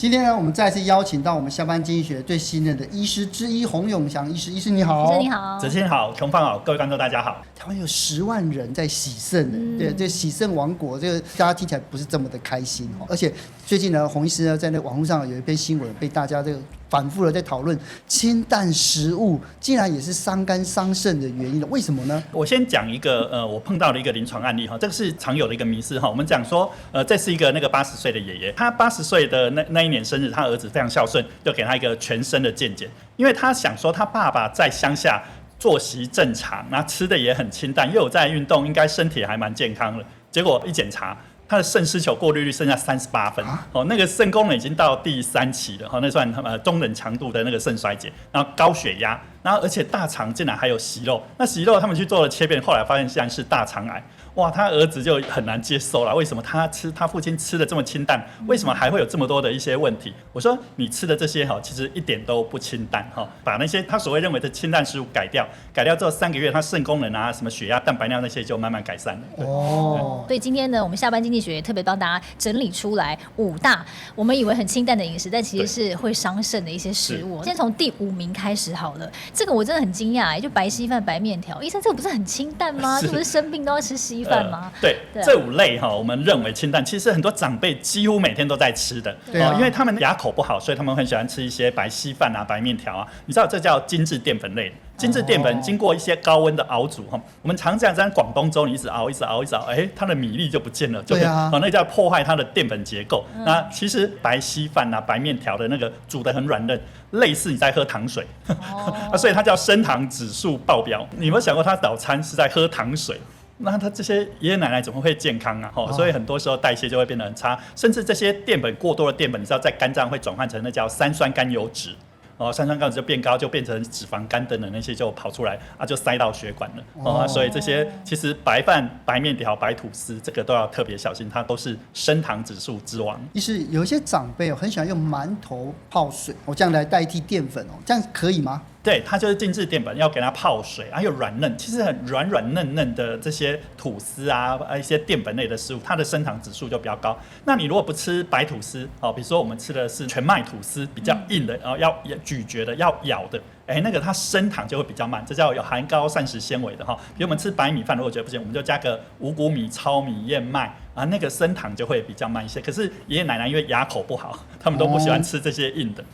今天呢，我们再次邀请到我们下班经济学最信任的医师之一洪永祥医师。医师你好。医师你好。子清好，琼芳好，各位观众大家好。台湾有10万人在洗肾，对，这洗肾王国，这个大家听起来不是这么的开心哦。而且最近呢，洪医师呢在那网络上有一篇新闻被大家这个反复的在讨论，清淡食物竟然也是伤肝伤肾的原因了，为什么呢？我先讲一个我碰到的一个临床案例哈，这个是常有的一个迷思哈。我们讲说这是一个那个80岁的爷爷，他80岁的那一年生日，他儿子非常孝顺，就给他一个全身的健检，因为他想说他爸爸在乡下作息正常，那吃的也很清淡，又有在运动，应该身体还蛮健康的。结果一检查，他的肾失球过滤率剩下38分，那个肾功能已经到第3期了，那算中等强度的那个肾衰竭，然后高血压，然后而且大肠竟然还有息肉，那息肉他们去做了切片，后来发现竟然是大肠癌。哇，他儿子就很难接受了，为什么他父亲吃的这么清淡，为什么还会有这么多的一些问题？我说你吃的这些其实一点都不清淡，把那些他所谓认为的清淡食物改掉之后3个月，他肾功能啊、什么血压、蛋白尿那些就慢慢改善了。哦，对，今天呢，我们下班经济学也特别帮大家整理出来5大我们以为很清淡的饮食，但其实是会伤肾的一些食物。先从第5名开始好了，这个我真的很惊讶，就白稀饭、白面条。医生，这个不是很清淡吗？这不是生病都要吃稀饭吗？对，这5类我们认为清淡，其实很多长辈几乎每天都在吃的，因为他们牙口不好，所以他们很喜欢吃一些白稀饭啊、白面条啊。你知道这叫精致淀粉类的。精致淀粉经过一些高温的熬煮，我们常讲在广东粥，你一直熬，它的米粒就不见了，那叫破坏它的淀粉结构。那其实白稀饭啊、白面条的那个煮得很软嫩，类似你在喝糖水，所以它叫升糖指数爆表。你有没有想过，他早餐是在喝糖水？那他这些爷爷奶奶怎么会健康啊？所以很多时候代谢就会变得很差，甚至这些淀粉过多的淀粉，你知道在肝脏会转换成那叫三酸甘油酯。三酸甘油酯就变高，就变成脂肪肝等等那些就跑出来就塞到血管了。所以这些其实白饭、白面条、白吐司这个都要特别小心，它都是升糖指数之王。意思有一些长辈很喜欢用馒头泡水，这样来代替淀粉，这样可以吗？对，它就是精致淀粉，要给它泡水，又软嫩，其实很软嫩嫩的这些吐司啊，一些淀粉类的食物，它的升糖指数就比较高。那你如果不吃白吐司，比如说我们吃的是全麦吐司，比较硬的，要咀嚼的，要咬的，那个它升糖就会比较慢，这叫有含高膳食纤维的哈。比如我们吃白米饭，如果觉得不行，我们就加个五谷米、糙米、燕麦那个升糖就会比较慢一些。可是爷爷奶奶因为牙口不好，他们都不喜欢吃这些硬的。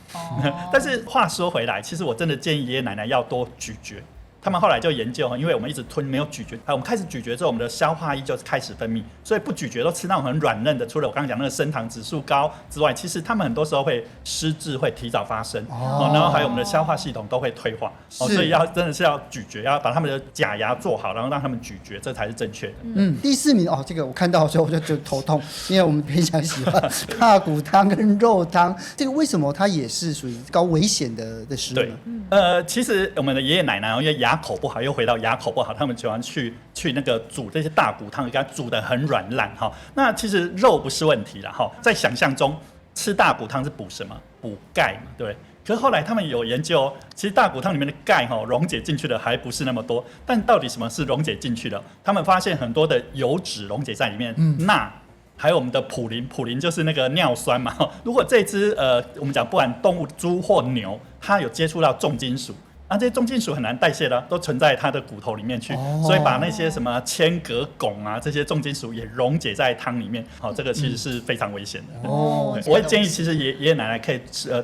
但是话说回来，其实我真的建议爷爷奶奶要多咀嚼。他们后来就研究，因为我们一直吞没有咀嚼，我们开始咀嚼之后，我们的消化液就开始分泌，所以不咀嚼都吃那种很软嫩的。除了我刚刚讲那个升糖指数高之外，其实他们很多时候会失智，会提早发生，然后还有我们的消化系统都会退化，所以真的是要咀嚼，要把他们的假牙做好，然后让他们咀嚼，这才是正确的。第4名这个我看到的时候我就头痛，因为我们平常喜欢大骨汤跟肉汤，这个为什么它也是属于高危险的食物呢？对，其实我们的爷爷奶奶因为牙口不好，又回到牙口不好，他们喜欢去那个煮这些大骨汤，给它煮得很软烂那其实肉不是问题啦在想象中吃大骨汤是补什么？补钙嘛，对不对？可是后来他们有研究，其实大骨汤里面的钙溶解进去的还不是那么多。但到底什么是溶解进去的？他们发现很多的油脂溶解在里面，钠。还有我们的普林就是那个尿酸嘛。如果这只我们讲不管动物猪或牛，它有接触到重金属，这些重金属很难代谢的，都存在它的骨头里面去，所以把那些什么铅、镉、汞啊这些重金属也溶解在汤里面，这个其实是非常危险的。我会建议，其实爷爷奶奶可以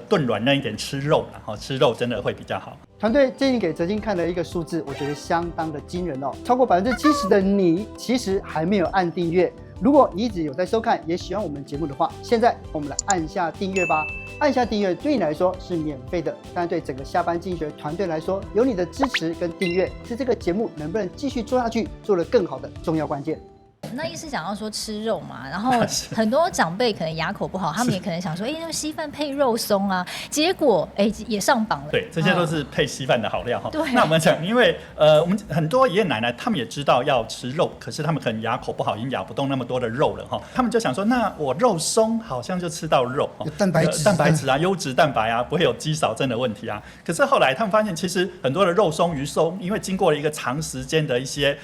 炖软嫩一点，吃肉啦，吃肉真的会比较好。团队建议给哲金看的一个数字，我觉得相当的惊人超过70%的你其实还没有按订阅。如果你一直有在收看，也喜欢我们节目的话，现在我们来按下订阅吧。按下订阅对你来说是免费的，但对整个下班经济学团队来说，有你的支持跟订阅，是这个节目能不能继续做下去，做得更好的重要关键。那医师想要说吃肉嘛，然后很多长辈可能牙口不好，他们也可能想说，那稀饭配肉松啊，结果也上榜了。对，这些都是配稀饭的好料对。那我们讲，因为我们很多爷爷奶奶他们也知道要吃肉，可是他们可能牙口不好，已经咬不动那么多的肉了他们就想说，那我肉松好像就吃到肉，有蛋白质啊，优质蛋白啊，不会有肌少症的问题啊。可是后来他们发现，其实很多的肉松、鱼松，因为经过了一个长时间的一些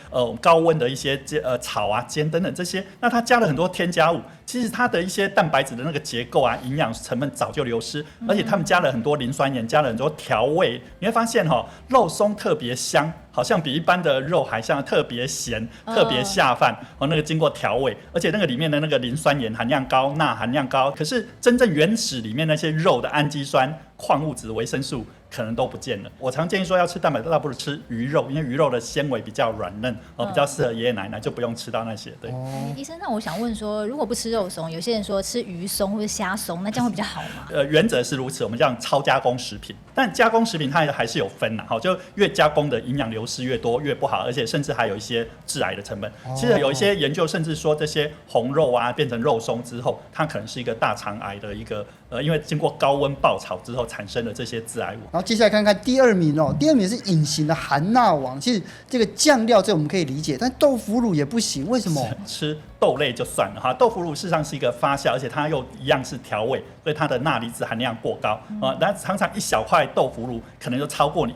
高温的一些炒啊、煎间等等这些，那它加了很多添加物，其实它的一些蛋白质的那个结构啊、营养成分早就流失，而且他们加了很多磷酸盐，加了很多调味，你会发现肉松特别香。好像比一般的肉还像特别咸、特别下饭那个经过调味，而且那个里面的那个磷酸盐含量高、钠含量高，可是真正原始里面那些肉的氨基酸、矿物质、维生素可能都不见了。我常建议说，要吃蛋白质，倒不如吃鱼肉，因为鱼肉的纤维比较软嫩，比较适合爷爷奶奶，就不用吃到那些。对，医生，那我想问说，如果不吃肉松，有些人说吃鱼松或者虾松，那这样会比较好吗？原则是如此，我们叫超加工食品，但加工食品它还是有分啦，就越加工的营养流失越多越不好，而且甚至还有一些致癌的成分。其实有一些研究甚至说，这些红肉啊变成肉松之后，它可能是一个大肠癌的一个因为经过高温爆炒之后产生的这些致癌物。然后接下来看看第二名哦，第二名是隐形的含钠王。其实这个酱料这我们可以理解，但豆腐乳也不行，为什么？吃豆类就算了哈，豆腐乳事实上是一个发酵，而且它又一样是调味，所以它的钠离子含量过高但常常一小块豆腐乳可能就超过你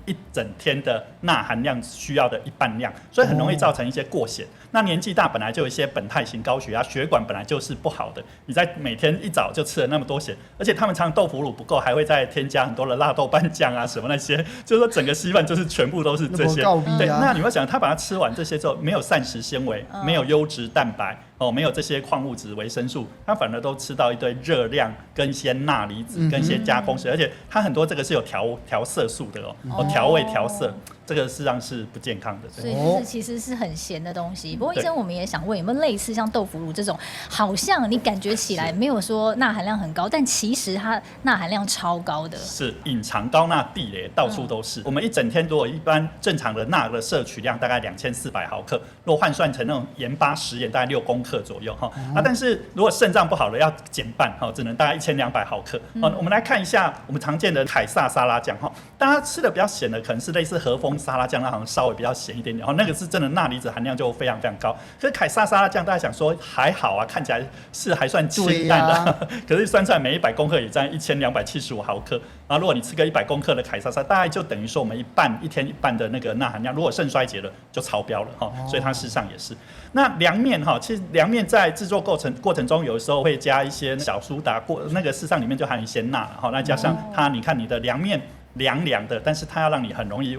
一整天的钠含量需要的一半量，所以很容易造成一些过咸。那年纪大本来就有一些苯态型高血压，血管本来就是不好的，你在每天一早就吃了那么多咸，而且他们常常豆腐乳不够，还会再添加很多的辣豆瓣酱啊什么那些，就是说整个稀饭就是全部都是这些。对，那你会想他把它吃完这些之后，没有膳食纤维，没有优质蛋白。没有这些矿物质、维生素，它反而都吃到一堆热量跟一些钠离子跟一些加工食，而且它很多这个是有调色素的调味调色，这个事实上是不健康的。所以就是其实是很咸的东西。不过医生，我们也想问，有没有类似像豆腐乳这种，好像你感觉起来没有说钠含量很高，但其实它钠含量超高的，是隐藏高钠地雷，到处都是。我们一整天如果一般正常的钠的摄取量大概2400毫克，如果换算成那种盐巴食盐，大概6公克左右但是如果肾脏不好的要减半只能大概1200毫克我们来看一下我们常见的凯撒沙拉酱大家吃的比较咸的可能是类似和风沙拉酱，那好像稍微比较咸一点点那个是真的钠离子含量就非常非常高。可是凯撒沙拉酱大家想说还好啊，看起来是还算清淡的可是算出来每100公克也占1275毫克，然后如果你吃个100公克的凯撒沙，大概就等于说我们一天一半的那个钠含量，如果肾衰竭了就超标了所以它事实上也是。那凉面其实凉面在制作过程中，有的时候会加一些小苏打，那个事实上里面就含一些钠那加上它，你看你的凉面凉凉的，但是它要让你很容易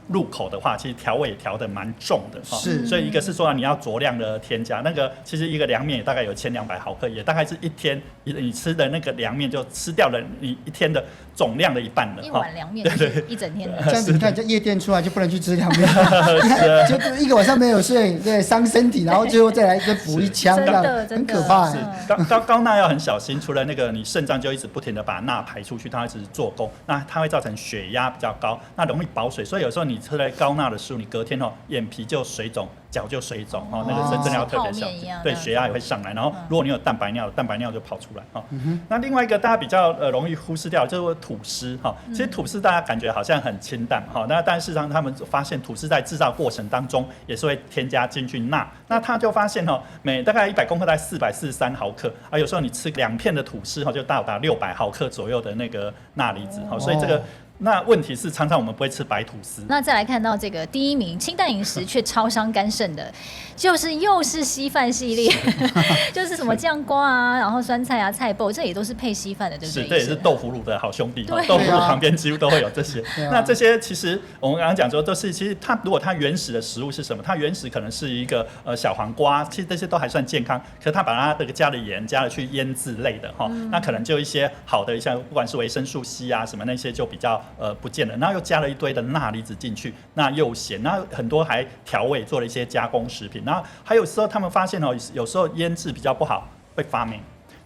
入口的话，其实调味也调得蛮重的是，所以一个是说你要酌量的添加，那个其实一个凉面也大概有1200毫克，也大概是一天你吃的那个凉面就吃掉了你一天的总量的一半了。一碗凉面就是一整天的。这样子你看，就夜店出来就不能去吃凉面，就一个晚上没有睡，对，伤身体，然后最后再来再补一枪，这样很可怕。高钠要很小心，除了那个你肾脏就一直不停的把钠排出去，它一直做工，那它会造成血压比较高，那容易保水，所以有时候你吃了高钠的食物，你隔天眼皮就水肿，脚就水肿那个真的要特别小心。对，血压也会上来，然后如果你有蛋白尿，蛋白尿就跑出来那另外一个大家比较容易忽视掉就是吐司其实吐司大家感觉好像很清淡那但事实上他们发现吐司在制造过程当中也是会添加进去钠，那他就发现每大概100公克大概443毫克有时候你吃2片的吐司就到达600毫克左右的那个钠离子所以这个。那问题是，常常我们不会吃白吐司。那再来看到这个第一名，清淡饮食却超伤肝肾的，又是稀饭系列，就是什么酱瓜啊，然后酸菜啊、菜脯，这也都是配稀饭的，对不对？是，这也是豆腐乳的好兄弟。豆腐乳旁边几乎都会有这些。那这些其实我们刚刚讲说，都是其实如果它原始的食物是什么？它原始可能是一个小黄瓜，其实这些都还算健康。可是它把它这个加了盐，加了去腌制类的那可能就一些好的像不管是维生素 C 啊什么那些就比较。不见了，然后又加了一堆的钠离子进去，那又咸，然后很多还调味做了一些加工食品，然后还有时候他们发现有时候腌制比较不好，会发霉。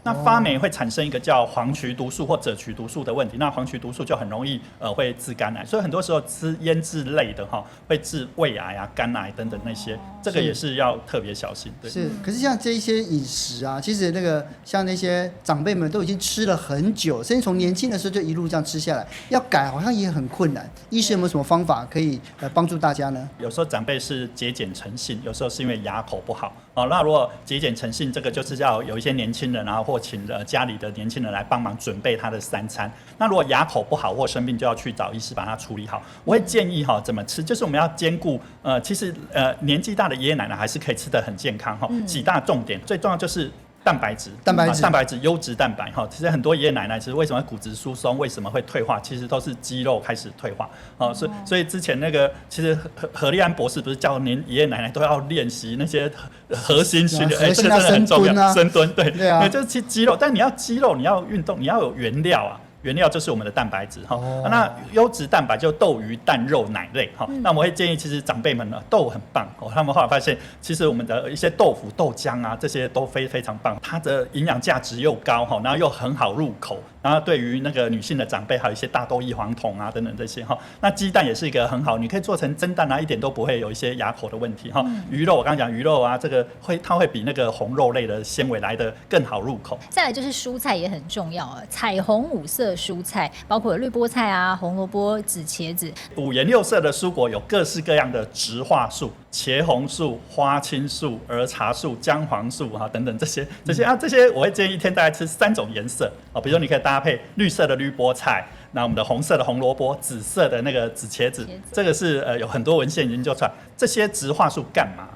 那发霉会产生一个叫黄曲毒素或赭曲毒素的问题，那黄曲毒素就很容易会致肝癌，所以很多时候吃腌制类的会致胃癌啊、肝癌等等那些，这个也是要特别小心。对，是。可是像这一些饮食啊，其实那个像那些长辈们都已经吃了很久，甚至从年轻的时候就一路这样吃下来，要改好像也很困难。医师有没有什么方法可以帮助大家呢？有时候长辈是节俭成性，有时候是因为牙口不好，那如果节俭诚信，这个就是要有一些年轻人啊，或请家里的年轻人来帮忙准备他的3餐。那如果牙口不好或生病，就要去找医师把它处理好。我会建议怎么吃，就是我们要兼顾其实年纪大的爷爷奶奶还是可以吃得很健康几大重点，最重要就是蛋白质，优质蛋白其实很多爷爷奶奶其实为什么骨质疏松，为什么会退化，其实都是肌肉开始退化所以之前那个其实何立安博士不是叫连爷爷奶奶都要练习那些核心训练，这个真的很重要，深蹲，对啊，就是肌肉，但你要肌肉，你要运动，你要有原料啊。原料就是我们的蛋白质那优质蛋白就豆鱼蛋肉奶类那我会建议，其实长辈们呢豆很棒他们后来发现，其实我们的一些豆腐、豆浆啊这些都非常棒，它的营养价值又高然后又很好入口，然后对于那个女性的长辈，还有一些大豆异黄酮啊等等这些那鸡蛋也是一个很好，你可以做成蒸蛋啊，一点都不会有一些牙口的问题鱼肉我刚刚讲鱼肉啊，这个它会比那个红肉类的纤维来的更好入口。再来就是蔬菜也很重要彩虹5色蔬菜，包括绿菠菜啊、红萝卜、紫茄子，5颜6色的蔬果有各式各样的植化素，茄红素、花青素、儿茶素、姜黄素等等这些我会建议一天大概吃3种颜色比如说你可以搭配绿色的绿菠菜，那我们的红色的红萝卜，紫色的那个紫茄子，这个是有很多文献研究出来，这些植化素干嘛？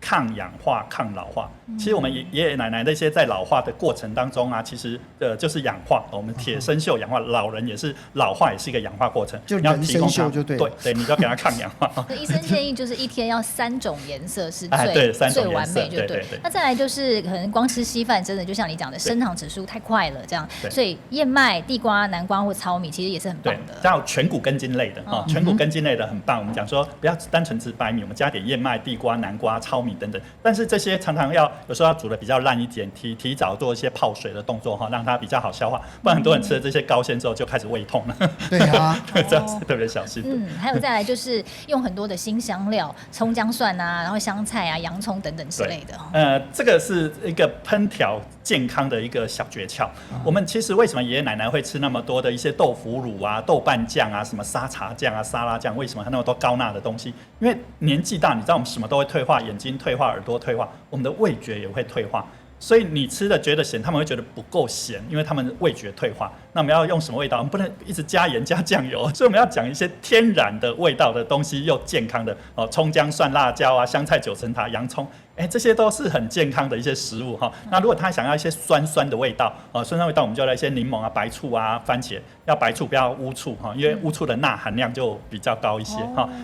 抗氧化、抗老化。其实我们爷爷奶奶那些在老化的过程当中啊，其实就是氧化，我们铁生锈氧化，老人也是老化，也是一个氧化过程。就人生锈就对。对，你就要给他抗氧化。医生建议就是一天要3种颜色是最完美，就对。那再来就是可能光吃稀饭，真的就像你讲的，升糖指数太快了，这样。所以燕麦、地瓜、南瓜或糙米其实也是很棒的。还有全谷根茎类的全谷根茎类的很棒。我们讲说不要单纯吃白米，我们加点燕麦、地瓜、南瓜、糙米等等。但是这些常常有时候要煮的比较烂一点，提早做一些泡水的动作让它比较好消化，不然很多人吃了这些高纤之后就开始胃痛了。对啊，这样是特别小心。还有再来就是用很多的辛香料，葱姜蒜啊，然后香菜啊、洋葱等等之类的。这个是一个烹调健康的一个小诀窍。我们其实为什么爷爷奶奶会吃那么多的一些豆腐乳啊、豆瓣酱啊、什么沙茶酱啊、沙拉酱？为什么那么多高钠的东西？因为年纪大，你知道我们什么都会退化，眼睛退化、耳朵退化，我们的味觉也会退化。所以你吃的觉得咸，他们会觉得不够咸，因为他们味觉退化。那我们要用什么味道？我们不能一直加盐加酱油，所以我们要讲一些天然的味道的东西，又健康的葱姜蒜辣椒啊、香菜9层塔、洋葱。这些都是很健康的一些食物那如果他想要一些酸酸的味道酸味道，我们就来一些柠檬啊、白醋啊、番茄，要白醋不要乌醋因为乌醋的钠含量就比较高一些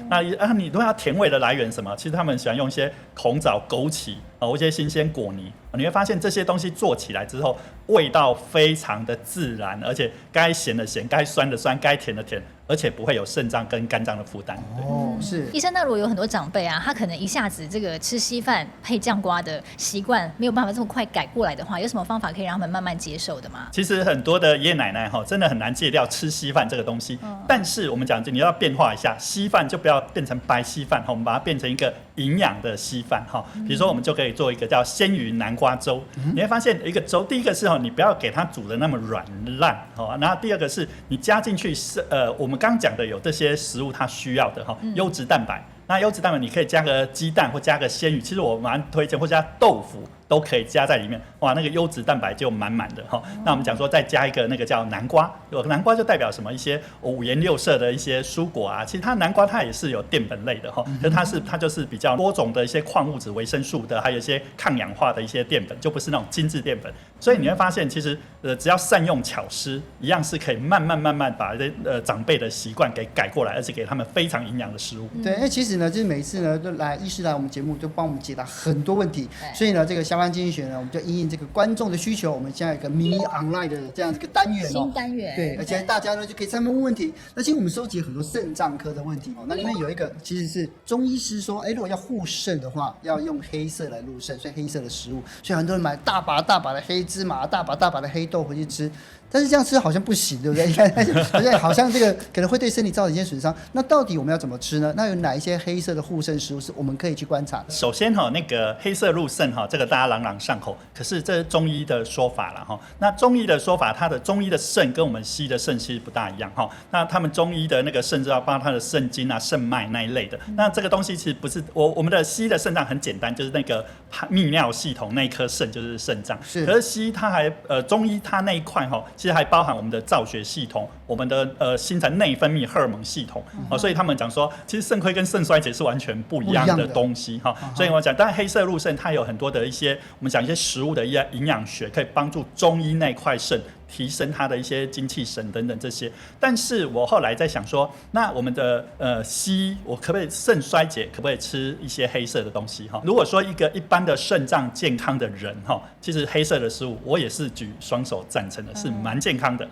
那你如果要甜味的来源什么，其实他们喜欢用一些红枣、枸杞一些新鲜果泥，你会发现这些东西做起来之后，味道非常的自然，而且该咸的咸，该酸的酸，该甜的甜，而且不会有肾脏跟肝脏的负担。是。医生，那如果有很多长辈啊，他可能一下子这个吃稀饭配酱瓜的习惯没有办法这么快改过来的话，有什么方法可以让他们慢慢接受的吗？其实很多的爷爷奶奶真的很难戒掉吃稀饭这个东西。但是我们讲你要变化一下，稀饭就不要变成白稀饭我们把它变成一个营养的稀饭比如说我们就可以做一个叫鲜鱼南瓜粥。你会发现一个粥，第一个是你不要给它煮的那么软烂然后第二个是你加进去我们刚讲的有这些食物它需要的优质蛋白。那优质蛋白你可以加个鸡蛋或加个鲜鱼，其实我蛮推荐，或加豆腐都可以加在里面，哇，那个优质蛋白就满满的那我们讲说再加一个那个叫南瓜，南瓜就代表什么？一些5颜6色的一些蔬果啊，其实它南瓜它也是有淀粉类的它就是比较多种的一些矿物质、维生素的，还有一些抗氧化的一些淀粉，就不是那种精致淀粉。所以你会发现，其实只要善用巧施，一样是可以慢慢把长辈的习惯给改过来，而且给他们非常营养的食物。对，其实呢，就是每一次呢，都医师来我们节目，就帮我们解答很多问题。所以呢，这个下班经济学呢，我们就因应这个观众的需求，我们现在有一个 mini online 的这样一个单元新单元。对，而且大家呢就可以上面问问题。那其实我们收集很多肾脏科的问题那里面有一个其实是中医师说，如果要护肾的话，要用黑色来入肾，所以黑色的食物，所以很多人买大把大把的黑芝麻、大把大把的黑豆回去吃。但是这样吃好像不行，对不对？你看，好像这个可能会对身体造成一些损伤。那到底我们要怎么吃呢？那有哪一些黑色的护肾食物是我们可以去观察的？首先那个黑色入肾这个大家朗朗上口，可是这是中医的说法了那中医的说法，它的中医的肾跟我们西医的肾其实不大一样那他们中医的那个肾就要包括它的肾经啊、肾脉那一类的。那这个东西其实不是我们的西医的肾脏很简单，就是那个泌尿系统那一颗肾就是肾脏。可是西医它还中医它那一块其实还包含我们的造血系统、我们的新陈内分泌荷尔蒙系统所以他们讲说，其实肾亏跟肾衰竭是完全不一样的东西所以我讲，当然黑色入肾它有很多的一些我们讲一些食物的一些营养学，可以帮助中医那一块肾提升它的一些精气神等等这些。但是我后来在想说，那我们的西医，我可不可以肾衰竭，可不可以吃一些黑色的东西如果说一个一般的肾脏健康的人其实黑色的食物我也是举双手赞成的，是蛮健康的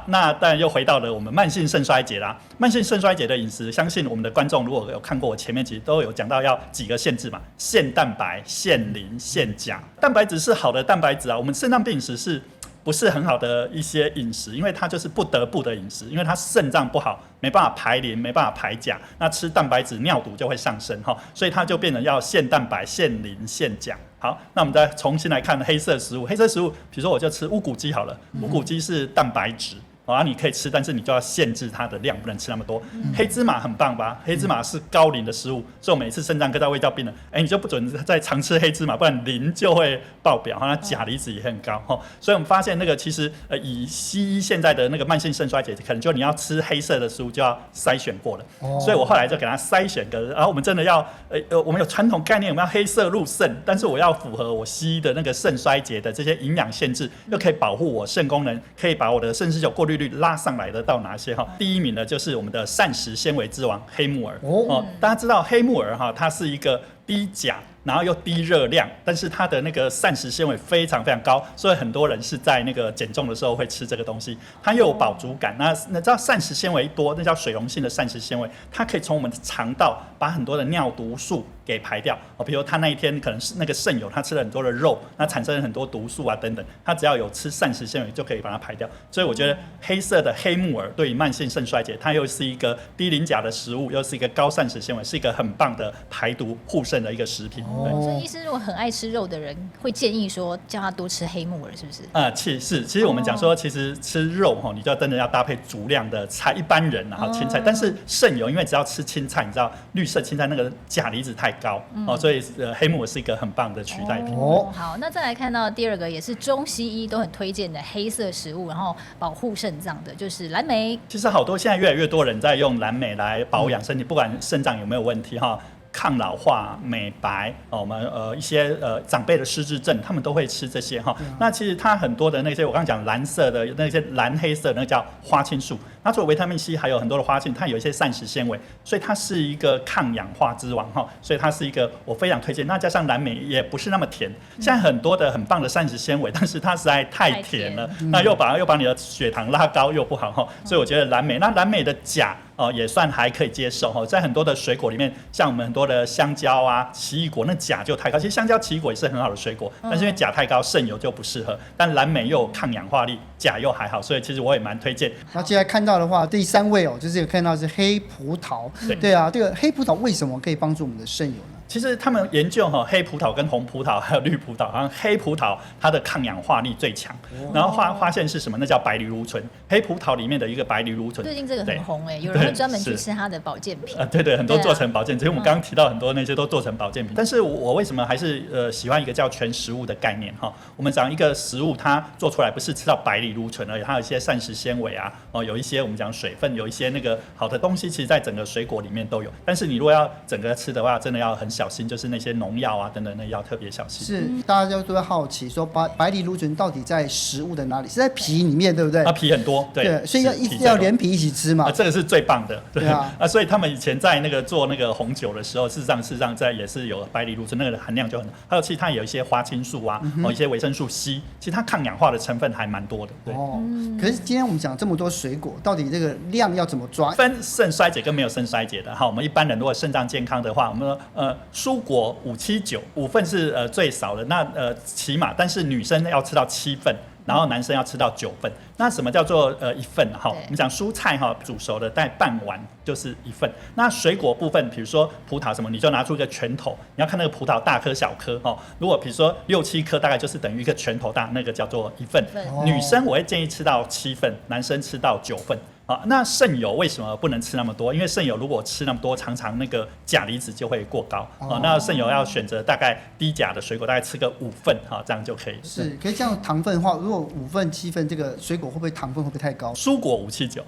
那当然又回到了我们慢性肾衰竭啦。慢性肾衰竭的饮食，相信我们的观众如果有看过我前面其实都有讲到要几个限制嘛，限蛋白、限磷、限钾。蛋白质是好的蛋白质我们肾脏病饮食是不是很好的一些饮食，因为它就是不得不的饮食，因为它肾脏不好，没办法排磷，没办法排钾，那吃蛋白质尿毒就会上升所以它就变成要限蛋白、限磷、限钾。好，那我们再重新来看黑色食物。黑色食物，比如说我就吃乌骨鸡好了，乌骨鸡是蛋白质。你可以吃，但是你就要限制它的量，不能吃那么多。黑芝麻很棒吧？黑芝麻是高磷的食物，所以我每次肾脏科在卫教病人，你就不准再常吃黑芝麻，不然磷就会爆表，那钾离子也很高所以我们发现那个其实以西医现在的那个慢性肾衰竭，可能就你要吃黑色的食物就要筛选过了。所以我后来就给他筛选然后我们真的要我们有传统概念，我们要黑色入肾，但是我要符合我西医的那个肾衰竭的这些营养限制，又可以保护我肾功能，可以把我的肾失酒过滤率拉上来的到哪些第一名呢，就是我们的膳食纤维之王黑木耳大家知道黑木耳它是一个低钾然后又低热量，但是它的那个膳食纤维非常非常高，所以很多人是在那个减重的时候会吃这个东西。它又有饱足感，那知道膳食纤维多，那叫水溶性的膳食纤维，它可以从我们的肠道把很多的尿毒素给排掉比如他那一天可能是那个肾友他吃了很多的肉，那产生很多毒素啊等等，他只要有吃膳食纤维就可以把它排掉。所以我觉得黑色的黑木耳对于慢性肾衰竭，它又是一个低磷钾的食物，又是一个高膳食纤维，是一个很棒的排毒护肾的一个食品。所以医师如果很爱吃肉的人，会建议说叫他多吃黑木耳，是不是？其实我们讲说，其实吃肉你就真的要搭配足量的菜，一般人青菜，但是肾油因为只要吃青菜，你知道绿色青菜那个钾离子太高所以黑木耳是一个很棒的取代品。好，那再来看到第二个也是中西医都很推荐的黑色食物，然后保护肾脏的就是蓝莓。其实好多现在越来越多人在用蓝莓来保养身体，不管肾脏有没有问题抗老化、美白我们一些长辈的失智症，他们都会吃这些那其实它很多的那些我刚刚讲蓝色的那些蓝黑色的那个叫花青素，那除了维他命 C 还有很多的花青，它有一些膳食纤维，所以它是一个抗氧化之王所以它是一个我非常推荐。那加上蓝莓也不是那么甜，现在很多的很棒的膳食纤维，但是它实在太甜了，那又把你的血糖拉高又不好所以我觉得蓝莓的钾也算还可以接受在很多的水果里面，像我们很多的香蕉啊、奇异果，那钾就太高。其实香蕉、奇异果也是很好的水果，但是因为钾太高，肾油就不适合。但蓝莓又有抗氧化力，钾又还好，所以其实我也蛮推荐。那接下来看到的话，第3位就是有看到是黑葡萄。对啊，这个黑葡萄为什么可以帮助我们的肾油呢？其实他们研究黑葡萄跟红葡萄还有绿葡萄，好像黑葡萄它的抗氧化力最强，然后发现是什么？那叫白藜芦醇，黑葡萄里面的一个白藜芦醇。最近这个很红有人会专门去吃它的保健品。对，很多做成保健品，其实我们刚刚提到很多那些都做成保健品。但是我为什么还是喜欢一个叫全食物的概念我们讲一个食物它做出来不是吃到白藜芦醇而已，它有一些膳食纤维有一些我们讲水分，有一些那个好的东西，其实在整个水果里面都有。但是你如果要整个吃的话，真的要很小心，就是那些农药啊等等，那要特别小心。是，大家都会好奇说白藜芦醇到底在食物的哪里？是在皮里面，对不对？皮很多，对，所以要连皮一起吃嘛。这个是最棒的，对啊。所以他们以前在那个做那个红酒的时候，事实上在也是有白藜芦醇，那个含量就很，还有其实它有一些花青素啊，一些维生素 C， 其实它抗氧化的成分还蛮多的。对。可是今天我们讲这么多水果，到底这个量要怎么抓？分肾衰竭跟没有肾衰竭的我们一般人如果肾脏健康的话，我们蔬果5、7、9，5份是最少的，那起码，但是女生要吃到7份。然后男生要吃到9份。那什么叫做1份哈？对我们讲蔬菜哈，煮熟的大概半碗就是1份。那水果部分，比如说葡萄什么，你就拿出一个拳头，你要看那个葡萄大颗小颗哈。如果比如说6、7颗，大概就是等于一个拳头大，那个叫做1份。女生我会建议吃到7份，男生吃到9份。好，那肾油为什么不能吃那么多？因为肾油如果吃那么多，常常那个钾离子就会过高。那肾油要选择大概低钾的水果，大概吃个5份，这样就可以。是，可以这样糖分的话，如果5份、7份，这个水果会不会糖分会不会太高？蔬果579，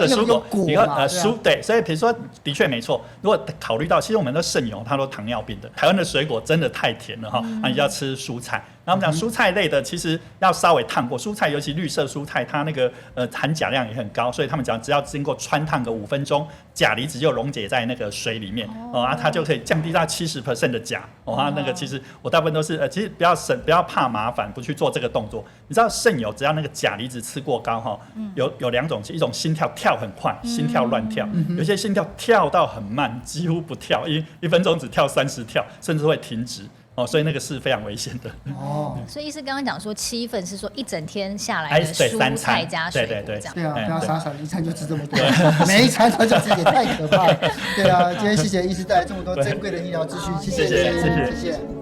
蔬果你看蔬对，所以比如说的确没错。如果考虑到，其实我们的肾油它都糖尿病的，台湾的水果真的太甜了哈，你就要吃蔬菜。然后我们讲蔬菜类的，其实要稍微烫过。蔬菜尤其绿色蔬菜，它那个含钾量也很高，所以他们讲只要经过汆烫个5分钟，钾离子就溶解在那个水里面，它就可以降低到70% 的钾。它那个其实我大部分都是其实不要怕麻烦，不去做这个动作。你知道肾油只要那个钾离子吃过高哈，有2种，一种心跳跳很快，心跳乱跳；有些心跳跳到很慢，几乎不跳，1分钟只跳30跳，甚至会停止。所以那个是非常危险的。所以医师刚刚讲说7份是说一整天下来的蔬菜加水果这样。对啊，不要傻傻的一餐就吃这么多，每一餐都想吃也太可怕了。对啊，今天谢谢医师带来这么多珍贵的医疗资讯，谢谢。